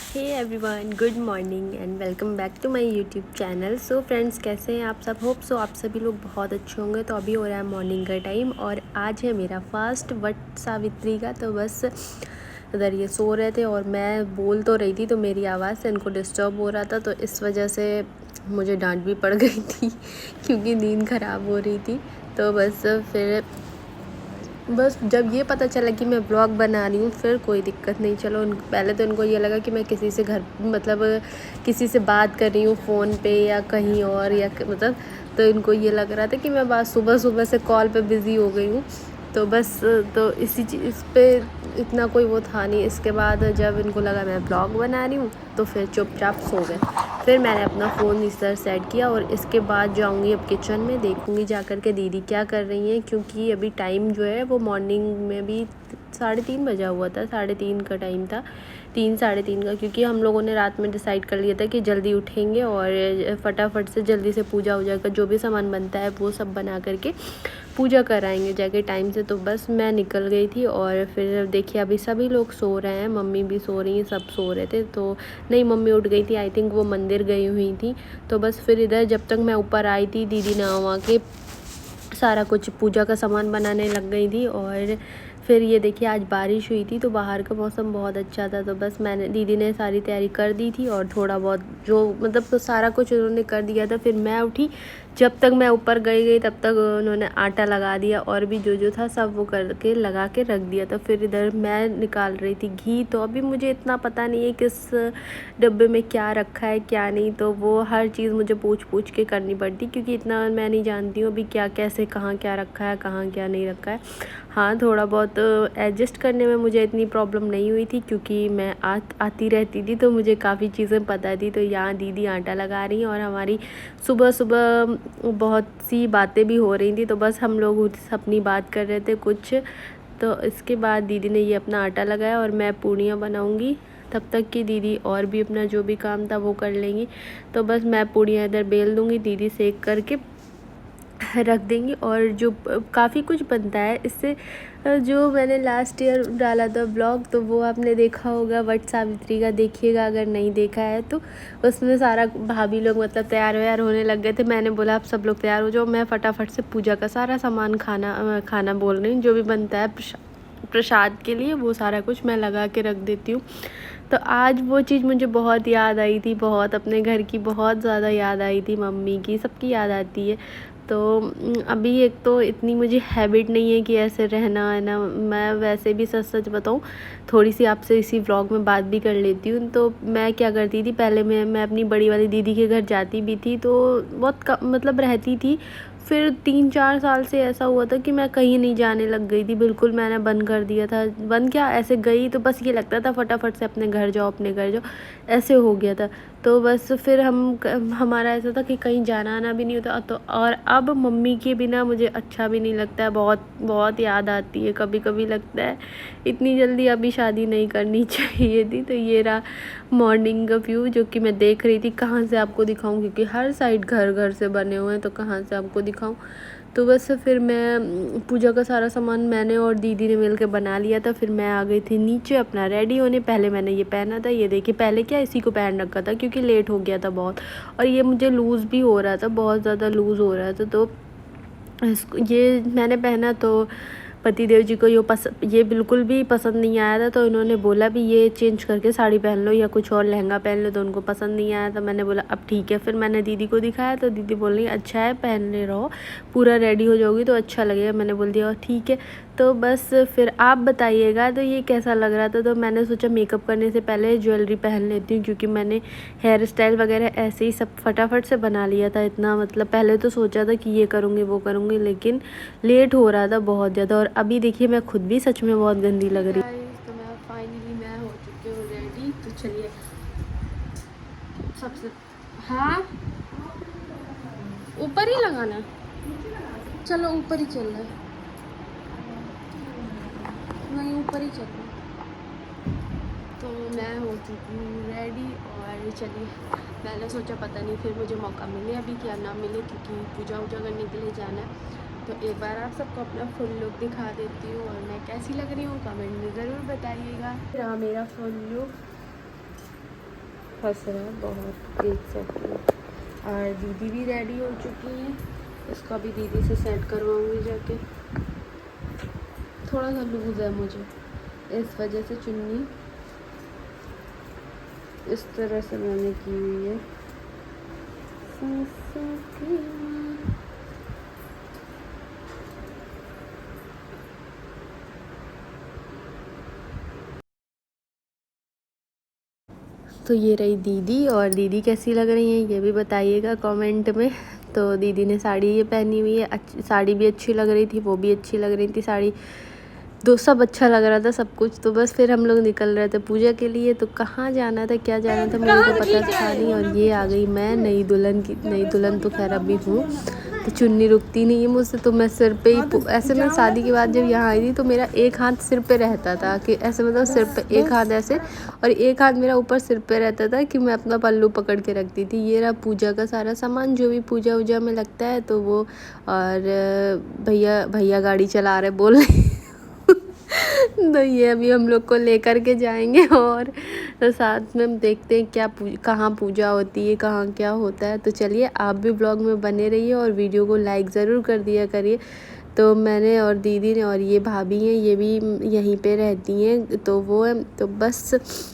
Hey everyone, good morning and welcome back to my YouTube channel. So friends, कैसे हैं आप सब? Hope so आप सभी लोग बहुत अच्छे होंगे। तो अभी हो रहा है मॉर्निंग का टाइम और आज है मेरा फास्ट वट सावित्री का। तो बस इधर ये सो रहे थे और मैं बोल तो रही थी तो मेरी आवाज़ से इनको डिस्टर्ब हो रहा था, तो इस वजह से मुझे डांट भी पड़ गई थी क्योंकि नींद ख़राब हो रही थी। तो बस जब ये पता चला कि मैं ब्लॉग बना रही हूँ फिर कोई दिक्कत नहीं। चलो पहले तो इनको ये लगा कि मैं किसी से किसी से बात कर रही हूँ फ़ोन पे या कहीं और तो इनको ये लग रहा था कि मैं बात सुबह से कॉल पे बिज़ी हो गई हूँ। तो बस तो इस पे इतना कोई वो था नहीं। इसके बाद जब इनको लगा मैं ब्लॉग बना रही हूँ तो फिर चुपचाप सो गए। फिर मैंने अपना फ़ोन इस तरह सेट किया और इसके बाद जाऊँगी अब किचन में, देखूँगी जा कर के दीदी क्या कर रही हैं, क्योंकि अभी टाइम जो है वो मॉर्निंग में भी 3:30 बजा हुआ था। 3:30 का टाइम था, 3 साढ़े 3 का, क्योंकि हम लोगों ने रात में डिसाइड कर लिया था कि जल्दी उठेंगे और फटाफट से जल्दी से पूजा हो जाएगा, जो भी सामान बनता है वो सब बना करके पूजा कराएंगे जाके टाइम से। तो बस मैं निकल गई थी और फिर देखिए अभी सभी लोग सो रहे हैं, मम्मी भी सो रही हैं, सब सो रहे थे। तो नहीं, मम्मी उठ गई थी, आई थिंक वो मंदिर गई हुई थी। तो बस फिर इधर जब तक मैं ऊपर आई थी दीदी ने वहाँ के सारा कुछ पूजा का सामान बनाने लग गई थी। और फिर ये देखिए आज बारिश हुई थी तो बाहर का मौसम बहुत अच्छा था। तो बस दीदी ने सारी तैयारी कर दी थी और थोड़ा बहुत तो सारा कुछ उन्होंने कर दिया था। फिर मैं उठी, जब तक मैं ऊपर गई तब तक उन्होंने आटा लगा दिया और भी जो था सब वो करके लगा के रख दिया था। फिर इधर मैं निकाल रही थी घी। तो अभी मुझे इतना पता नहीं है किस डब्बे में क्या रखा है क्या नहीं, तो वो हर चीज़ मुझे पूछ के करनी पड़ती, क्योंकि इतना मैं नहीं जानती हूँ अभी क्या कैसे कहाँ क्या रखा है कहाँ क्या नहीं रखा है। हाँ, थोड़ा बहुत एडजस्ट करने में मुझे इतनी प्रॉब्लम नहीं हुई थी, क्योंकि मैं आती रहती थी तो मुझे काफ़ी चीज़ें पता थी। तो यहाँ दीदी आटा लगा रही हैं और हमारी सुबह बहुत सी बातें भी हो रही थी। तो बस हम लोग अपनी बात कर रहे थे कुछ। तो इसके बाद दीदी ने ये अपना आटा लगाया और मैं पूड़ियाँ बनाऊँगी, तब तक कि दीदी और भी अपना जो भी काम था वो कर लेंगी। तो बस मैं पूड़ियाँ इधर बेल दूँगी, दीदी सेक करके रख देंगी। और जो काफ़ी कुछ बनता है इससे, जो मैंने लास्ट ईयर डाला था ब्लॉग तो वो आपने देखा होगा, वट सावित्री का, देखिएगा अगर नहीं देखा है तो। उसमें सारा भाभी लोग तैयार व्यार होने लग गए थे। मैंने बोला आप सब लोग तैयार हो जाओ, मैं फटाफट से पूजा का सारा सामान खाना बोल रही हूँ, जो भी बनता है प्रसाद के लिए वो सारा कुछ मैं लगा के रख देती हूँ। तो आज वो चीज़ मुझे बहुत याद आई थी, बहुत अपने घर की बहुत ज़्यादा याद आई थी, मम्मी की, सबकी याद आती है। तो अभी एक तो इतनी मुझे हैबिट नहीं है कि ऐसे रहना है ना। मैं वैसे भी सच बताऊँ, थोड़ी सी आपसे इसी व्लॉग में बात भी कर लेती हूँ। तो मैं क्या करती थी पहले, मैं अपनी बड़ी वाली दीदी के घर जाती भी थी तो बहुत रहती थी। फिर 3-4 साल से ऐसा हुआ था कि मैं कहीं नहीं जाने लग गई थी, बिल्कुल मैंने बंद कर दिया था। बंद क्या, ऐसे गई तो बस ये लगता था फटाफट से अपने घर जाओ, ऐसे हो गया था। तो बस फिर हमारा ऐसा था कि कहीं जाना आना भी नहीं होता। तो और अब मम्मी के बिना मुझे अच्छा भी नहीं लगता है, बहुत बहुत याद आती है। कभी कभी लगता है इतनी जल्दी अभी शादी नहीं करनी चाहिए थी। तो ये रहा मॉर्निंग का व्यू जो कि मैं देख रही थी। कहाँ से आपको दिखाऊं, क्योंकि हर साइड घर से बने हुए हैं, तो कहाँ से आपको दिखाऊं। तो बस फिर मैं पूजा का सारा सामान मैंने और दीदी ने मिलकर बना लिया था। फिर मैं आ गई थी नीचे अपना रेडी होने। पहले मैंने ये पहना था, ये देखिए, पहले क्या इसी को पहन रखा था क्योंकि लेट हो गया था बहुत, और ये मुझे लूज़ भी हो रहा था, बहुत ज़्यादा लूज़ हो रहा था। तो ये मैंने पहना तो पति देव जी को ये बिल्कुल भी पसंद नहीं आया था। तो इन्होंने बोला भी ये चेंज करके साड़ी पहन लो या कुछ और लहंगा पहन लो, तो उनको पसंद नहीं आया था। मैंने बोला अब ठीक है। फिर मैंने दीदी को दिखाया तो दीदी बोल रही अच्छा है, पहनने रहो, पूरा रेडी हो जाओगी तो अच्छा लगेगा। मैंने बोल दिया ठीक है। तो बस फिर आप बताइएगा तो ये कैसा लग रहा था। तो मैंने सोचा मेकअप करने से पहले ज्वेलरी पहन लेती हूँ, क्योंकि मैंने हेयर स्टाइल वगैरह ऐसे ही सब फटाफट से बना लिया था। इतना पहले तो सोचा था कि ये करूँगी वो करूँगी, लेकिन लेट हो रहा था बहुत ज़्यादा। और अभी देखिए मैं खुद भी सच में बहुत गंदी लग रही। तो मैं फाइनली हो चुकी हूँ रेडी। तो चलिए सबसे, हाँ ऊपर ही लगाना, चलो ऊपर ही चल रहा है, वहीं ऊपर ही चल रहा है। तो मैं हो चुकी हूँ रेडी और चलिए, मैंने सोचा पता नहीं फिर मुझे मौका मिले अभी क्या ना मिले, क्योंकि पूजा वूजा करने के लिए जाना है। तो एक बार आप सबको अपना फुल लुक दिखा देती हूँ और मैं कैसी लग रही हूँ कमेंट में ज़रूर बताइएगा। रहा मेरा फुल लुक, हंस रहा है बहुत, 1 सेकंड। और दीदी भी रेडी हो चुकी है, इसको अभी दीदी से सेट करवाऊँगी जाके। थोड़ा सा लूज़ है मुझे, इस वजह से चुन्नी इस तरह से मैंने की हुई है। तो ये रही दीदी, और दीदी कैसी लग रही हैं ये भी बताइएगा कमेंट में। तो दीदी ने साड़ी ये पहनी हुई है, साड़ी भी अच्छी लग रही थी, वो भी अच्छी लग रही थी साड़ी, दो सब अच्छा लग रहा था सब कुछ। तो बस फिर हम लोग निकल रहे थे पूजा के लिए। तो कहाँ जाना था क्या जाना था मुझे तो पता था नहीं। और ये आ गई मैं नई दुल्हन तो खैर अभी हूँ। तो चुन्नी रुकती नहीं है मुझसे, तो मैं सिर पे ही ऐसे, मैं शादी के बाद जब यहाँ आई थी तो मेरा एक हाथ सिर पे रहता था कि ऐसे, मतलब सिर पे एक हाथ ऐसे और एक हाथ मेरा ऊपर सिर पे रहता था कि मैं अपना पल्लू पकड़ के रखती थी। ये रहा पूजा का सारा सामान जो भी पूजा वूजा में लगता है तो वो। और भैया गाड़ी चला रहे बोल रहे तो ये अभी हम लोग को लेकर के जाएंगे। और तो साथ में हम देखते हैं क्या कहाँ पूजा होती है, कहाँ क्या होता है। तो चलिए आप भी ब्लॉग में बने रहिए और वीडियो को लाइक ज़रूर कर दिया करिए। तो मैंने और दीदी ने और ये भाभी हैं, ये भी यहीं पे रहती हैं, तो वो है। तो बस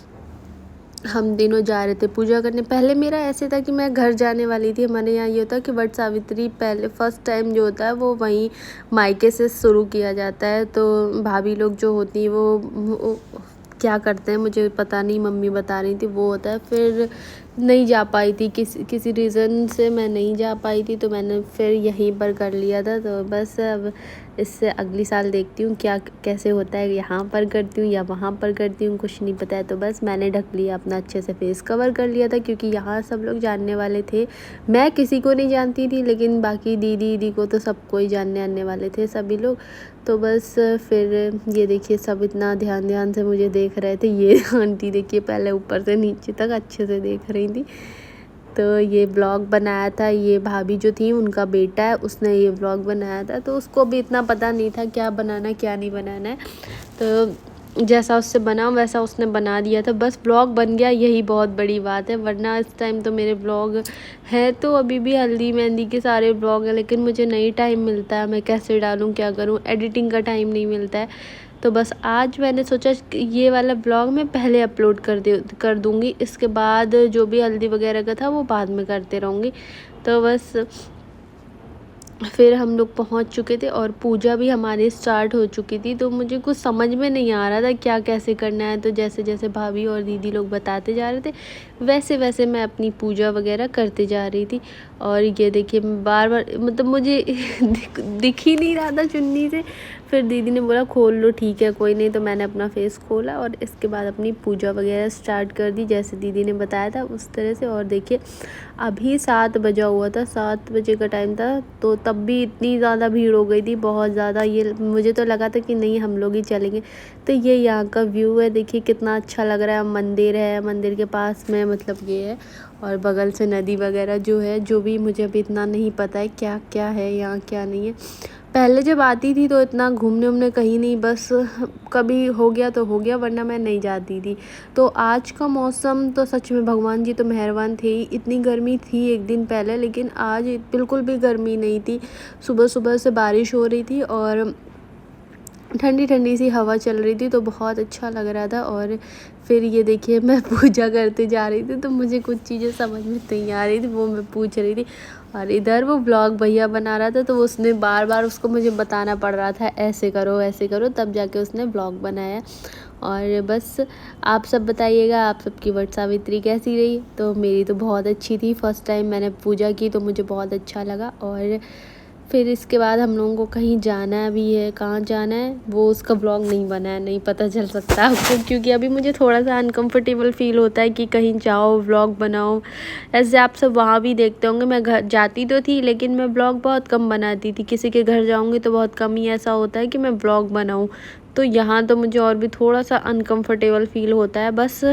हम तीनों जा रहे थे पूजा करने। पहले मेरा ऐसे था कि मैं घर जाने वाली थी। हमारे यहाँ ये होता है कि वट सावित्री पहले फर्स्ट टाइम जो होता है वो वहीं मायके से शुरू किया जाता है। तो भाभी लोग जो होती हैं वो क्या करते हैं मुझे पता नहीं, मम्मी बता रही थी वो होता है। फिर नहीं जा पाई थी, किसी रीज़न से मैं नहीं जा पाई थी, तो मैंने फिर यहीं पर कर लिया था। तो बस अब इससे अगली साल देखती हूँ क्या कैसे होता है, यहाँ पर करती हूँ या वहाँ पर करती हूँ, कुछ नहीं पता है। तो बस मैंने ढक लिया अपना, अच्छे से फेस कवर कर लिया था क्योंकि यहाँ सब लोग जानने वाले थे। मैं किसी को नहीं जानती थी, लेकिन बाकी दीदी को तो सबको ही जानने आने वाले थे सभी लोग। तो बस फिर ये देखिए सब इतना ध्यान से मुझे देख रहे थे। ये आंटी देखिए पहले ऊपर से नीचे तक अच्छे से देख रही थी। तो ये ब्लॉग बनाया था, ये भाभी जो थी उनका बेटा है, उसने ये ब्लॉग बनाया था। तो उसको भी इतना पता नहीं था क्या बनाना क्या नहीं बनाना है। तो जैसा उससे बना वैसा उसने बना दिया था, बस ब्लॉग बन गया, यही बहुत बड़ी बात है। वरना इस टाइम तो मेरे ब्लॉग है, तो अभी भी हल्दी मेहंदी के सारे ब्लॉग हैं, लेकिन मुझे नहीं टाइम मिलता है, मैं कैसे डालूँ क्या करूँ, एडिटिंग का टाइम नहीं मिलता है। तो बस आज मैंने सोचा ये वाला ब्लॉग मैं पहले अपलोड कर दूँगी, इसके बाद जो भी हल्दी वगैरह का था वो बाद में करते रहूँगी। तो बस फिर हम लोग पहुंच चुके थे और पूजा भी हमारी स्टार्ट हो चुकी थी। तो मुझे कुछ समझ में नहीं आ रहा था क्या कैसे करना है। तो जैसे जैसे भाभी और दीदी लोग बताते जा रहे थे वैसे वैसे मैं अपनी पूजा वगैरह करते जा रही थी। और ये देखिए बार बार मतलब मुझे दिख ही नहीं रहा था चुन्नी से। फिर दीदी ने बोला खोल लो, ठीक है कोई नहीं। तो मैंने अपना फेस खोला और इसके बाद अपनी पूजा वगैरह स्टार्ट कर दी जैसे दीदी ने बताया था उस तरह से। और देखिए अभी 7 बजा हुआ था, 7 बजे का टाइम था, तो तब भी इतनी ज़्यादा भीड़ हो गई थी, बहुत ज़्यादा। ये मुझे तो लगा था कि नहीं हम लोग ही चलेंगे। तो ये यहाँ का व्यू है, देखिए कितना अच्छा लग रहा है। मंदिर है, मंदिर के पास में मतलब ये है, और बगल से नदी वगैरह जो है, जो भी मुझे अभी इतना नहीं पता है क्या क्या है यहाँ क्या नहीं है। पहले जब आती थी तो इतना घूमने उमने कहीं नहीं, बस कभी हो गया तो हो गया, वरना मैं नहीं जाती थी। तो आज का मौसम तो सच में भगवान जी तो मेहरबान थे ही। इतनी गर्मी थी एक दिन पहले, लेकिन आज बिल्कुल भी गर्मी नहीं थी। सुबह सुबह से बारिश हो रही थी और ठंडी ठंडी सी हवा चल रही थी, तो बहुत अच्छा लग रहा था। और फिर ये देखिए मैं पूजा करते जा रही थी, तो मुझे कुछ चीज़ें समझ में नहीं आ रही थी, वो मैं पूछ रही थी। और इधर वो ब्लॉग भैया बना रहा था, तो उसने बार बार उसको मुझे बताना पड़ रहा था ऐसे करो, तब जाके उसने ब्लॉग बनाया। और बस आप सब बताइएगा आप सबकी वट सावित्री कैसी रही। तो मेरी तो बहुत अच्छी थी, फर्स्ट टाइम मैंने पूजा की तो मुझे बहुत अच्छा लगा। और फिर इसके बाद हम लोगों को कहीं जाना भी है, कहाँ जाना है वो उसका ब्लॉग नहीं बना है, नहीं पता चल सकता आपको, क्योंकि अभी मुझे थोड़ा सा अनकंफर्टेबल फील होता है कि कहीं जाओ व्लॉग बनाओ। ऐसे आप सब वहाँ भी देखते होंगे, मैं घर जाती तो थी लेकिन मैं ब्लॉग बहुत कम बनाती थी। किसी के घर जाऊँगी तो बहुत कम ही ऐसा होता है कि मैं ब्लॉग बनाऊँ। तो यहाँ तो मुझे और भी थोड़ा सा अनकम्फर्टेबल फील होता है, बस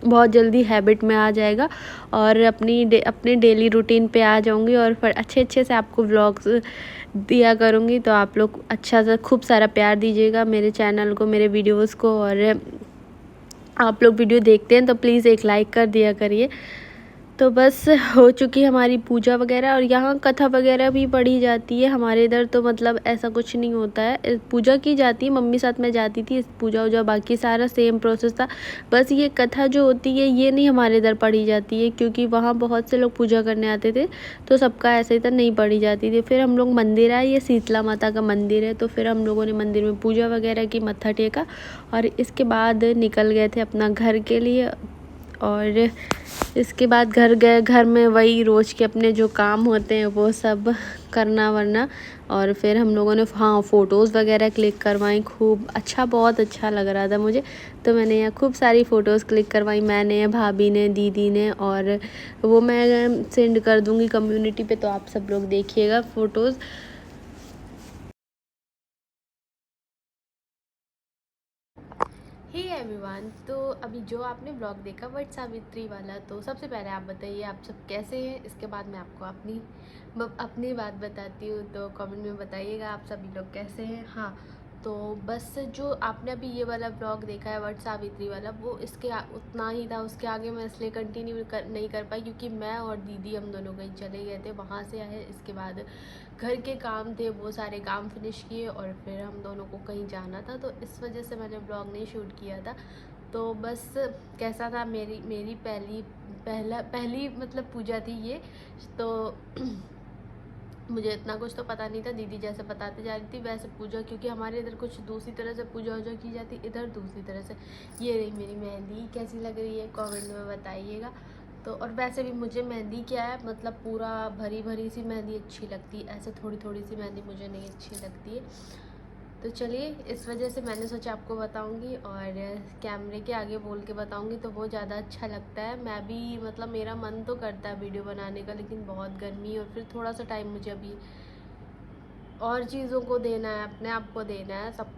बहुत जल्दी हैबिट में आ जाएगा और अपने डेली रूटीन पे आ जाऊँगी। और फिर अच्छे से आपको व्लॉग्स दिया करूँगी। तो आप लोग अच्छा सा खूब सारा प्यार दीजिएगा मेरे चैनल को, मेरे वीडियोस को। और आप लोग वीडियो देखते हैं तो प्लीज़ एक लाइक कर दिया करिए। तो बस हो चुकी हमारी पूजा वगैरह, और यहाँ कथा वगैरह भी पढ़ी जाती है। हमारे इधर तो मतलब ऐसा कुछ नहीं होता है, पूजा की जाती है, मम्मी साथ में जाती थी, पूजा वूजा बाकी सारा सेम प्रोसेस था। बस ये कथा जो होती है ये नहीं हमारे इधर पढ़ी जाती है, क्योंकि वहाँ बहुत से लोग पूजा करने आते थे, तो सबका ऐसे इधर नहीं पढ़ी जाती थी। फिर हम लोग मंदिर आए, ये शीतला माता का मंदिर है, तो फिर हम लोगों ने मंदिर में पूजा वगैरह की, मत्था टेका, और इसके बाद निकल गए थे अपना घर के लिए। और इसके बाद घर गए, घर में वही रोज़ के अपने जो काम होते हैं वो सब करना वरना। और फिर हम लोगों ने फ़ोटोज़ वगैरह क्लिक करवाई खूब, अच्छा, बहुत अच्छा लग रहा था मुझे। तो मैंने यहाँ खूब सारी फ़ोटोज़ क्लिक करवाई, मैंने, भाभी ने, दीदी ने, और वो मैं सेंड कर दूँगी कम्युनिटी पे, तो आप सब लोग देखिएगा फ़ोटोज़। हे एवरीवन, तो अभी जो आपने ब्लॉग देखा वट सावित्री वाला, तो सबसे पहले आप बताइए आप सब कैसे हैं। इसके बाद मैं आपको अपनी बात बताती हूँ, तो कमेंट में बताइएगा आप सभी लोग कैसे हैं। हाँ, तो बस जो आपने अभी ये वाला ब्लॉग देखा है वट सावित्री वाला, वो इसके उतना ही था। उसके आगे मैं इसलिए कंटिन्यू नहीं कर पाई क्योंकि मैं और दीदी हम दोनों कहीं चले गए थे, वहाँ से आए, इसके बाद घर के काम थे, वो सारे काम फिनिश किए, और फिर हम दोनों को कहीं जाना था, तो इस वजह से मैंने ब्लॉग नहीं शूट किया था। तो बस कैसा था, मेरी पहली मतलब पूजा थी ये, तो मुझे इतना कुछ तो पता नहीं था, दीदी जैसे बताते जा रही थी वैसे पूजा, क्योंकि हमारे इधर कुछ दूसरी तरह से पूजा वूजा की जाती, इधर दूसरी तरह से। ये रही मेरी मेहंदी, कैसी लग रही है कमेंट में बताइएगा। तो और वैसे भी मुझे मेहंदी क्या है, मतलब पूरा भरी भरी सी मेहंदी अच्छी लगती है, ऐसे थोड़ी थोड़ी सी मेहंदी मुझे नहीं अच्छी लगती है। तो चलिए, इस वजह से मैंने सोचा आपको बताऊंगी, और कैमरे के आगे बोल के बताऊंगी तो वो ज़्यादा अच्छा लगता है। मैं भी मतलब मेरा मन तो करता है वीडियो बनाने का, लेकिन बहुत गर्मी, और फिर थोड़ा सा टाइम मुझे अभी और चीज़ों को देना है, अपने आप को देना है सब,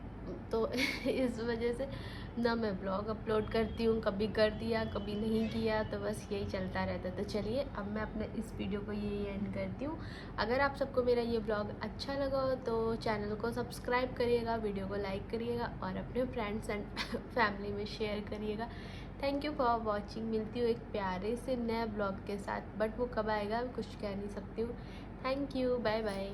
तो इस वजह से ना मैं ब्लॉग अपलोड करती हूँ, कभी कर दिया कभी नहीं किया, तो बस यही चलता रहता है। तो चलिए, अब मैं अपने इस वीडियो को यही एंड करती हूँ। अगर आप सबको मेरा ये ब्लॉग अच्छा लगा हो तो चैनल को सब्सक्राइब करिएगा, वीडियो को लाइक करिएगा, और अपने फ्रेंड्स एंड फैमिली में शेयर करिएगा। Thank you for watching. मिलती हूँ एक प्यारे से नए ब्लॉग के साथ, बट वो कब आएगा कुछ कह नहीं सकती हूँ। Thank you, bye bye.